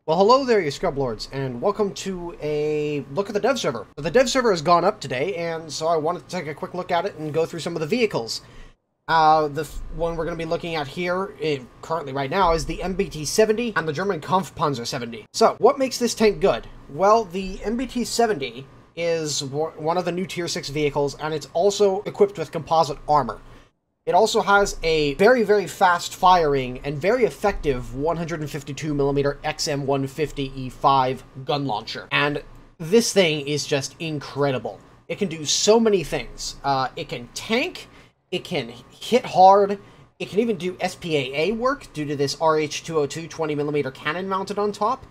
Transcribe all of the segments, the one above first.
Well, hello there, you scrublords, and welcome to a look at the dev server. The dev server has gone up today, and so I wanted to take a quick look at it and go through some of the vehicles. The one we're going to be looking at here, currently right now, is the MBT 70 and the German Kampfpanzer 70. So, what makes this tank good? Well, the MBT 70 is one of the new Tier 6 vehicles, and it's also equipped with composite armor. It also has a very, very fast-firing and very effective 152mm XM150E5 gun launcher. And this thing is just incredible. It can do so many things. It can tank, it can hit hard, it can even do SPAA work due to this RH202 20mm cannon mounted on top.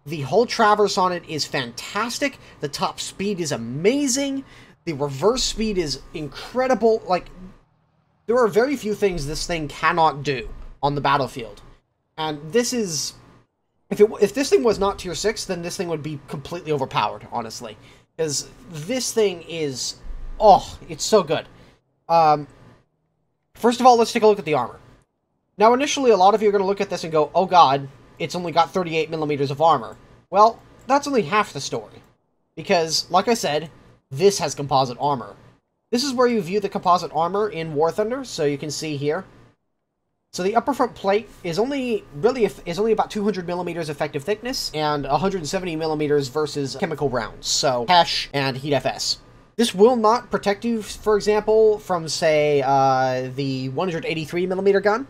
The hull traverse on it is fantastic. The top speed is amazing. The reverse speed is incredible. There are very few things this thing cannot do on the battlefield. And this is... If this thing was not Tier 6, then this thing would be completely overpowered, honestly. Because this thing is... Oh, it's so good. First of all, let's take a look at the armor. Now, initially, a lot of you are going to look at this and go, oh god, it's only got 38mm of armor. Well, that's only half the story. Because, like I said, this has composite armor. This is where you view the composite armor in War Thunder, so you can see here. So the upper front plate is only about 200mm effective thickness and 170mm versus chemical rounds, so HESH and Heat FS. This will not protect you, for example, from, say, the 183mm gun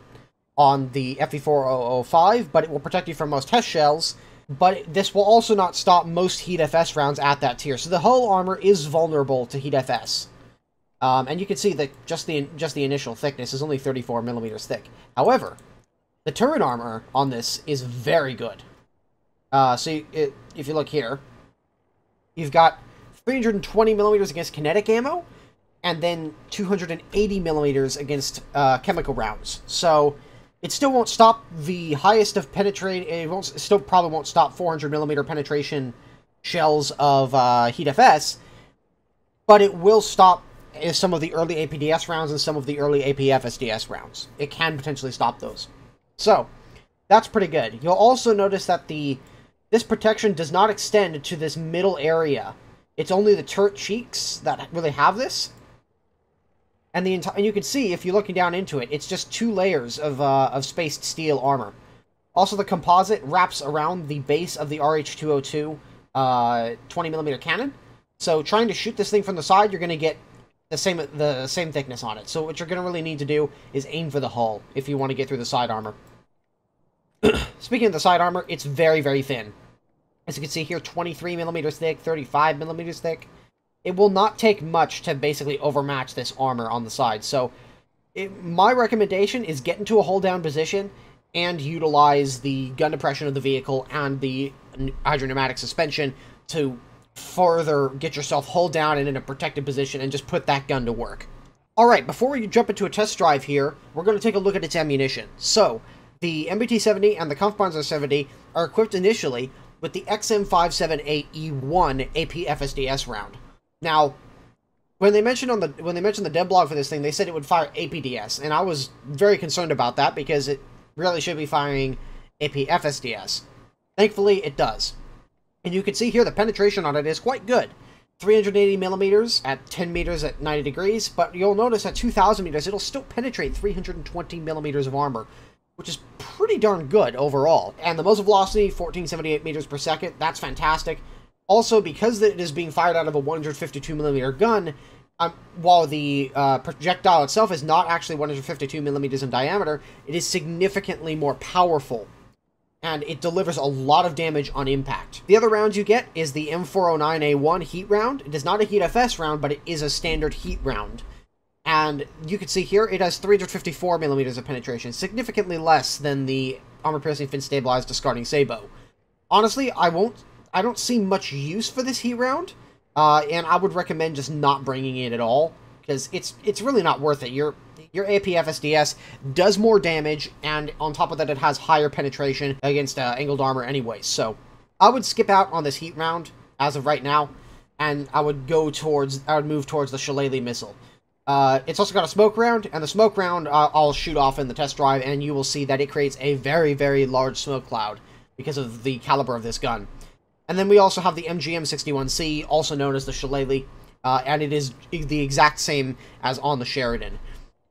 on the FE4005, but it will protect you from most HESH shells. But this will also not stop most Heat FS rounds at that tier, so the hull armor is vulnerable to Heat FS. And you can see that just the initial thickness is only 34mm thick. However, the turret armor on this is very good. If you look here, you've got 320mm against kinetic ammo, and then 280mm against chemical rounds. So it still won't stop the highest of penetrate. It still probably won't stop 400mm penetration shells of Heat FS, but it will stop some of the early APDS rounds and some of the early APFSDS rounds. It can potentially stop those. So, that's pretty good. You'll also notice that this protection does not extend to this middle area. It's only the turret cheeks that really have this. And you can see, if you're looking down into it, it's just 2 layers of spaced steel armor. Also, the composite wraps around the base of the RH202 20mm cannon. So, trying to shoot this thing from the side, you're going to get the same thickness on it. So what you're going to really need to do is aim for the hull if you want to get through the side armor. Speaking of the side armor, it's very, very thin. As you can see here, 23mm thick, 35mm thick. It will not take much to basically overmatch this armor on the side. So my recommendation is get into a hold down position and utilize the gun depression of the vehicle and the hydropneumatic suspension to further get yourself hold down and in a protected position and just put that gun to work. Alright, before we jump into a test drive here, we're going to take a look at its ammunition. So, the MBT 70 and the Kampfpanzer 70 are equipped initially with the XM578E1 APFSDS round. Now, when they mentioned the dev blog for this thing, they said it would fire APDS, and I was very concerned about that because it really should be firing APFSDS. Thankfully, it does. And you can see here the penetration on it is quite good. 380mm at 10 meters at 90 degrees, but you'll notice at 2,000 meters it'll still penetrate 320mm of armor, which is pretty darn good overall. And the muzzle velocity, 1478 meters per second, that's fantastic. Also, because it is being fired out of a 152mm gun, while the projectile itself is not actually 152mm in diameter, it is significantly more powerful. And it delivers a lot of damage on impact. The other round you get is the M409A1 heat round. It is not a Heat FS round, but it is a standard heat round. And you can see here, it has 354mm of penetration, significantly less than the armor-piercing fin-stabilized discarding Sabo. Honestly, I don't see much use for this heat round, and I would recommend just not bringing it at all, because it's really not worth it. Your APFSDS does more damage, and on top of that, it has higher penetration against angled armor anyways. So I would skip out on this heat round as of right now, and I would move towards the Shillelagh missile. It's also got a smoke round, and the smoke round I'll shoot off in the test drive, and you will see that it creates a very, very large smoke cloud. because of the caliber of this gun. And then we also have the MGM-61C, also known as the Shillelagh, and it is the exact same as on the Sheridan.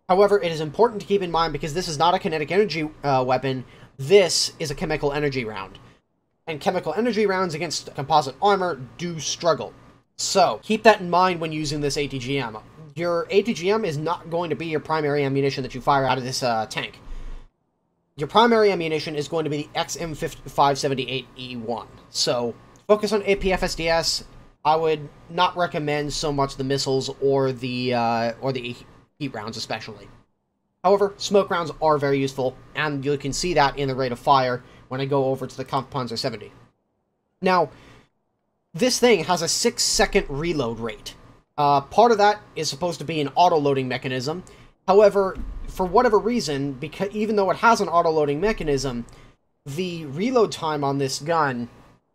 However, it is important to keep in mind, because this is not a kinetic energy weapon, this is a chemical energy round. And chemical energy rounds against composite armor do struggle. So, keep that in mind when using this ATGM. Your ATGM is not going to be your primary ammunition that you fire out of this tank. Your primary ammunition is going to be the XM578E1. So, focus on APFSDS. I would not recommend so much the missiles or the heat rounds especially. However, smoke rounds are very useful, and you can see that in the rate of fire when I go over to the Kampfpanzer 70. Now, this thing has a 6-second reload rate. Part of that is supposed to be an auto-loading mechanism. However, for whatever reason, because even though it has an auto-loading mechanism, the reload time on this gun,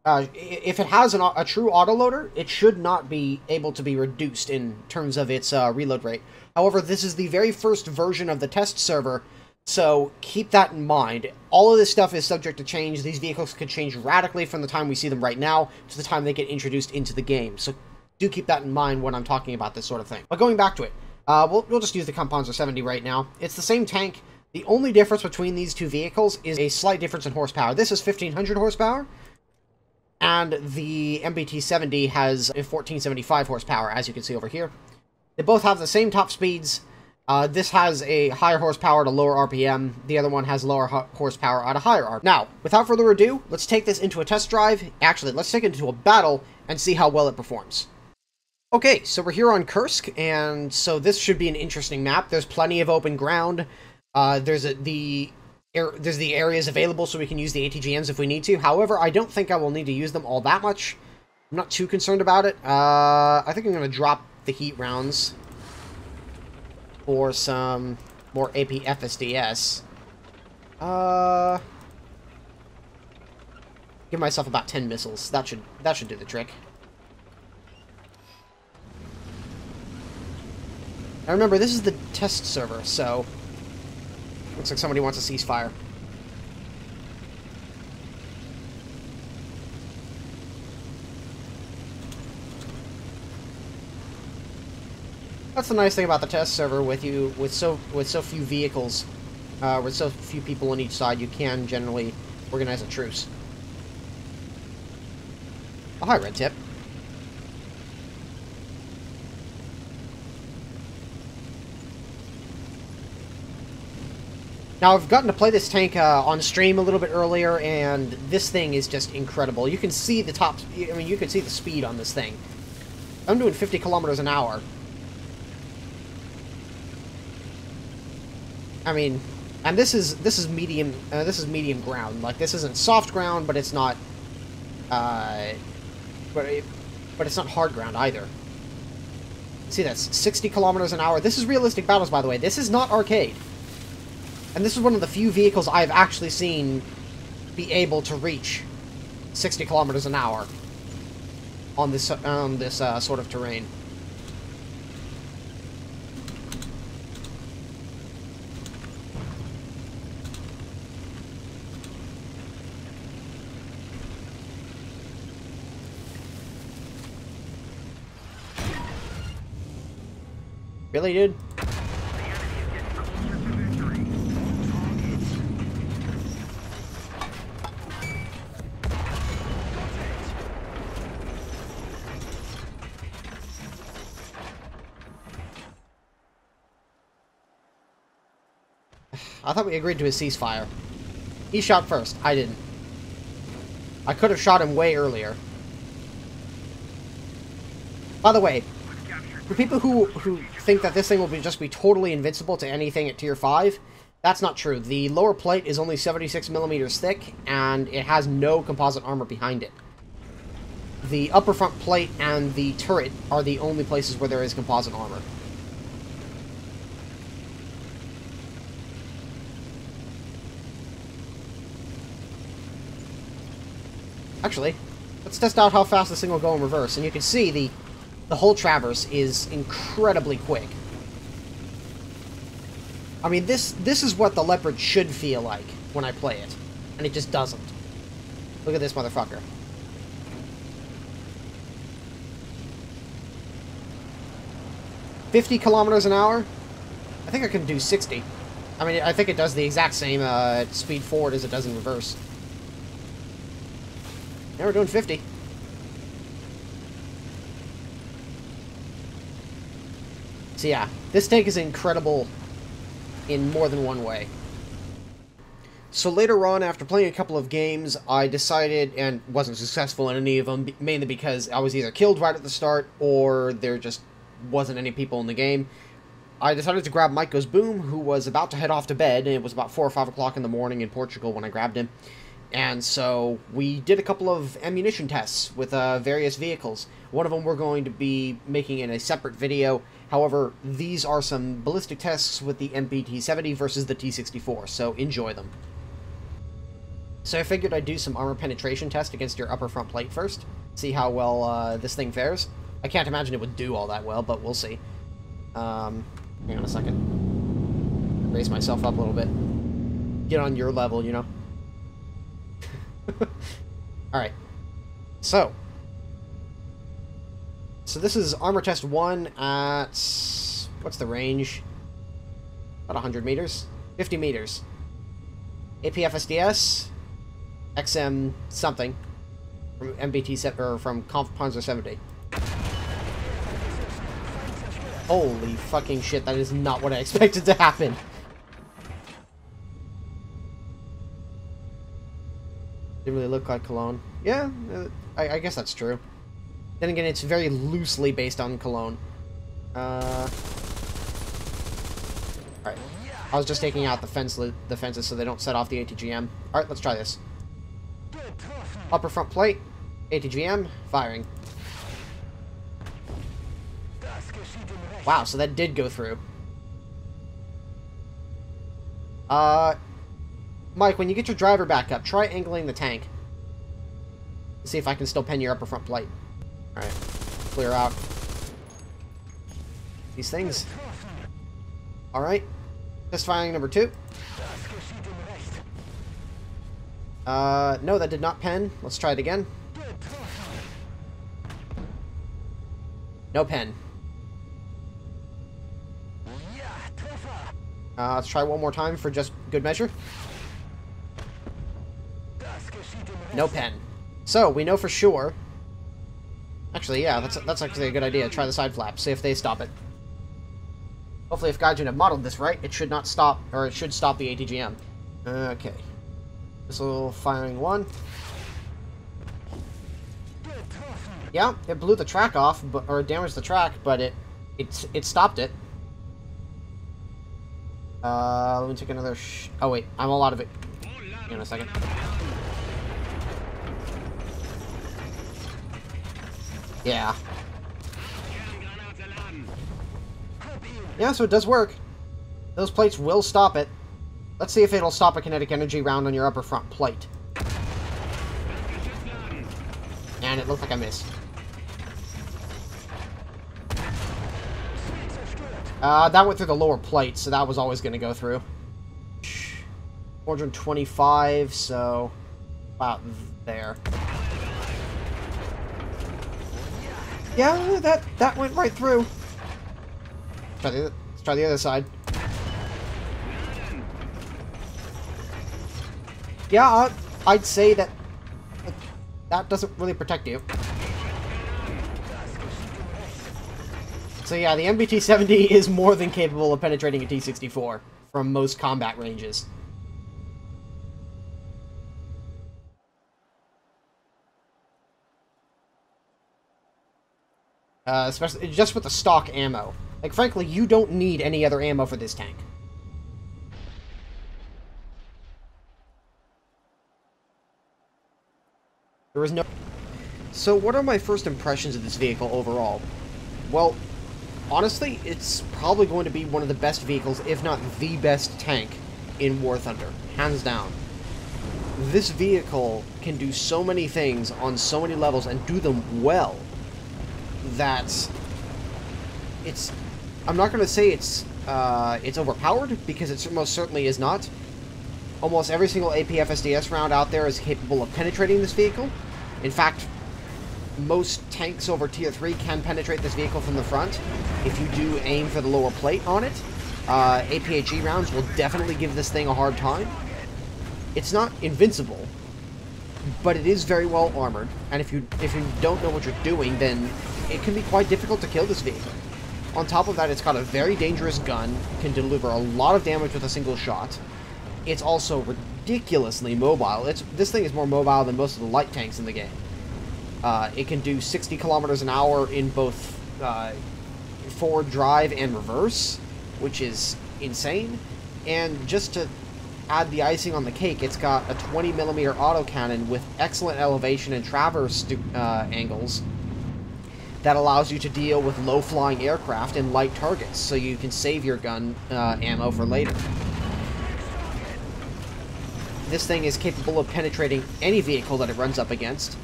if it has a true autoloader, it should not be able to be reduced in terms of its reload rate. However, this is the very first version of the test server, so keep that in mind. All of this stuff is subject to change. These vehicles could change radically from the time we see them right now to the time they get introduced into the game. So do keep that in mind when I'm talking about this sort of thing. But going back to it, we'll just use the Kampfpanzer 70 right now. It's the same tank. The only difference between these two vehicles is a slight difference in horsepower. This is 1,500 horsepower, and the MBT 70 has a 1,475 horsepower, as you can see over here. They both have the same top speeds. This has a higher horsepower at a lower RPM. The other one has lower horsepower at a higher RPM. Now, without further ado, let's take this into a test drive. Actually, let's take it into a battle and see how well it performs. Okay, so we're here on Kursk, and so this should be an interesting map. There's plenty of open ground. There's the areas available so we can use the ATGMs if we need to. However, I don't think I will need to use them all that much. I'm not too concerned about it. I think I'm going to drop the heat rounds for some more APFSDS. Give myself about 10 missiles. That should do the trick. Now remember, this is the test server, so looks like somebody wants a ceasefire. That's the nice thing about the test server. With so few vehicles, with so few people on each side, you can generally organize a truce. Oh, hi, Red Tip. Now, I've gotten to play this tank on stream a little bit earlier, and this thing is just incredible. You can see the top... I mean, you can see the speed on this thing. I'm doing 50 kilometers an hour. I mean, and this is medium ground. Like, this isn't soft ground, but it's not but it's not hard ground either. See, that's 60 kilometers an hour. This is realistic battles, by the way. This is not arcade. And this is one of the few vehicles I've actually seen be able to reach 60 kilometers an hour on this sort of terrain. Really, dude? I thought we agreed to a ceasefire. He shot first. I didn't. I could have shot him way earlier. By the way, for people who think that this thing will just be totally invincible to anything at Tier 5, that's not true. The lower plate is only 76 millimeters thick, and it has no composite armor behind it. The upper front plate and the turret are the only places where there is composite armor. Actually, let's test out how fast this thing will go in reverse, and you can see the whole traverse is incredibly quick. I mean, this is what the Leopard should feel like when I play it, and it just doesn't. Look at this motherfucker. "50 kilometers an hour? I think I can do 60. I mean, I think it does the exact same at speed forward as it does in reverse. Now we're doing 50. So yeah, this tank is incredible in more than one way. So later on, after playing a couple of games, I decided, and wasn't successful in any of them, mainly because I was either killed right at the start, or there just wasn't any people in the game. I decided to grab Mike Goes Boom, who was about to head off to bed, and it was about 4 or 5 o'clock in the morning in Portugal when I grabbed him. And so we did a couple of ammunition tests with various vehicles. One of them we're going to be making in a separate video. However, these are some ballistic tests with the MBT 70 versus the T64, so enjoy them. So I figured I'd do some armor penetration test against your upper front plate first, see how well this thing fares. I can't imagine it would do all that well, but we'll see. Hang on a second. Raise myself up a little bit. Get on your level, you know. Alright. So this is armor test 1 at... what's the range? About 100 meters? 50 meters. APFSDS, XM something, from MBT set, or from Panzer 70. Holy fucking shit, that is not what I expected to happen. Didn't really look like Cologne. Yeah, I guess that's true. Then again, it's very loosely based on Cologne. Alright. I was just taking out the fences so they don't set off the ATGM. Alright, let's try this. Upper front plate, ATGM, firing. Wow, so that did go through. Mike, when you get your driver back up, try angling the tank. See if I can still pen your upper front plate. Alright, clear out these things. Alright, test firing number 2. No, that did not pen. Let's try it again. No pen. Let's try one more time for just good measure. No pen. So, we know for sure... Actually, yeah, that's actually a good idea. Try the side flaps, see if they stop it. Hopefully, if Gaijin have modeled this right, it should not stop, or it should stop the ATGM. Okay. Missile firing 1. Yeah, it blew the track off, but, or damaged the track, but it stopped it. Let me take another oh wait, I'm all out of it. Hang on a second. Yeah. Yeah, so it does work. Those plates will stop it. Let's see if it'll stop a kinetic energy round on your upper front plate. And it looked like I missed. That went through the lower plate, so that was always going to go through. 425, so about there. Yeah, that went right through. Let's try the other side. Yeah, I'd say that doesn't really protect you. So yeah, the MBT 70 is more than capable of penetrating a T64 from most combat ranges. Especially just with the stock ammo. Like, frankly, you don't need any other ammo for this tank. There is no... So what are my first impressions of this vehicle overall? Well, honestly, it's probably going to be one of the best vehicles, if not the best tank, in War Thunder. Hands down. This vehicle can do so many things on so many levels and do them well that it's... I'm not going to say it's overpowered, because it most certainly is not, Almost every single APFSDS round out there is capable of penetrating this vehicle. In fact, most tanks over Tier 3 can penetrate this vehicle from the front if you do aim for the lower plate on it. APHE rounds will definitely give this thing a hard time. It's not invincible, but it is very well armored, and if you don't know what you're doing, then it can be quite difficult to kill this vehicle. On top of that, it's got a very dangerous gun, can deliver a lot of damage with a single shot. It's also ridiculously mobile. This thing is more mobile than most of the light tanks in the game. It can do 60 kilometers an hour in both forward drive and reverse, which is insane. And just to add the icing on the cake, it's got a 20mm autocannon with excellent elevation and traverse angles that allows you to deal with low-flying aircraft and light targets, so you can save your gun ammo for later. This thing is capable of penetrating any vehicle that it runs up against,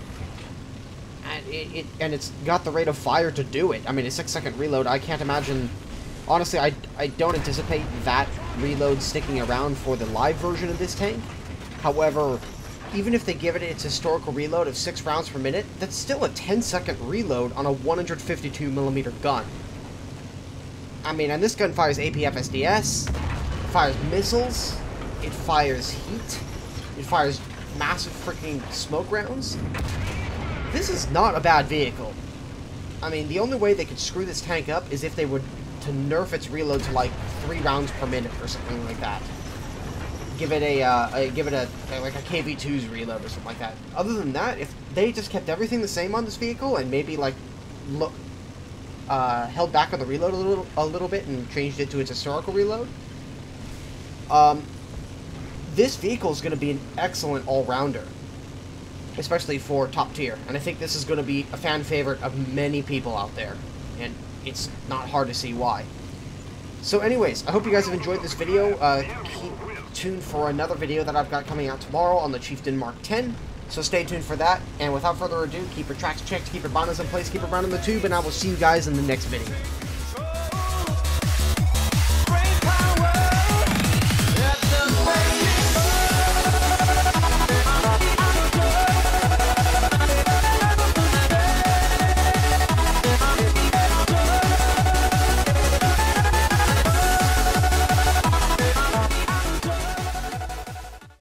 and it's got the rate of fire to do it. I mean, a 6-second reload, I can't imagine... Honestly, I don't anticipate that reload sticking around for the live version of this tank. However, even if they give it its historical reload of 6 rounds per minute, that's still a 10-second reload on a 152mm gun. I mean, and this gun fires APFSDS, it fires missiles, it fires heat, it fires massive freaking smoke rounds. This is not a bad vehicle. I mean, the only way they could screw this tank up is if they would to nerf its reload to like 3 rounds per minute or something like that. Give it a like a KV2's reload or something like that. Other than that, if they just kept everything the same on this vehicle and maybe like held back on the reload a little bit and changed it to its historical reload, this vehicle is going to be an excellent all-rounder, especially for top tier. And I think this is going to be a fan favorite of many people out there, and it's not hard to see why. So anyways, I hope you guys have enjoyed this video. Keep tuned for another video that I've got coming out tomorrow on the Chieftain Mark 10. So stay tuned for that. And without further ado, keep your tracks checked, keep your binders in place, keep your ground in the tube, and I will see you guys in the next video.